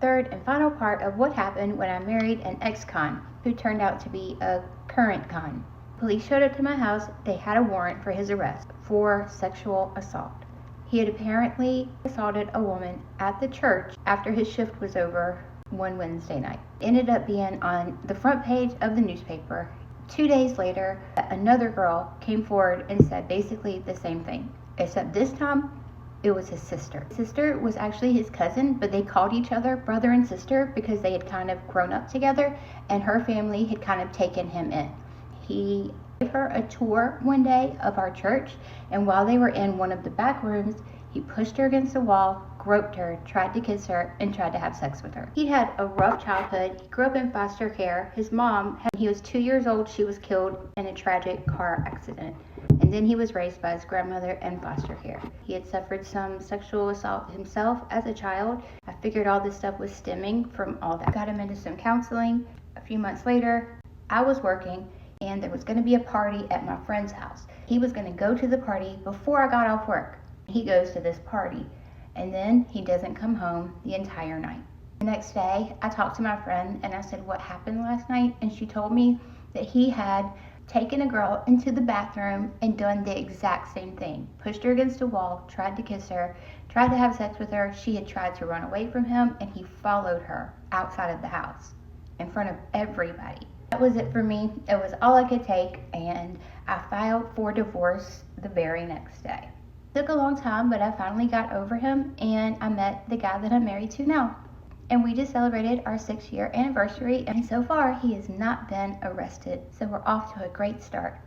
Third and final part of what happened when I married an ex-con who turned out to be a current con. Police showed up to my house. They had a warrant for his arrest for sexual assault. He had apparently assaulted a woman at the church after his shift was over one Wednesday night. It ended up being on the front page of the newspaper. 2 days later, another girl came forward and said basically the same thing, except this time it was his sister. His sister was actually his cousin, but they called each other brother and sister because they had kind of grown up together, and her family had kind of taken him in. He gave her a tour one day of our church, and while they were in one of the back rooms, he pushed her against the wall, groped her, tried to kiss her, and tried to have sex with her. He had a rough childhood. He grew up in foster care. His mom, when he was 2 years old, she was killed in a tragic car accident. And then he was raised by his grandmother in foster care. He had suffered some sexual assault himself as a child. I figured all this stuff was stemming from all that. Got him into some counseling. A few months later, I was working, and there was going to be a party at my friend's house. He was going to go to the party before I got off work. He goes to this party, and then he doesn't come home the entire night. The next day, I talked to my friend, and I said, what happened last night? And she told me that he had taken a girl into the bathroom and done the exact same thing. Pushed her against a wall, tried to kiss her, tried to have sex with her. She had tried to run away from him, and he followed her outside of the house in front of everybody. That was it for me. It was all I could take, and I filed for divorce the very next day. It took a long time, but I finally got over him, and I met the guy that I'm married to now. And we just celebrated our 6-year anniversary, and so far he has not been arrested, so we're off to a great start.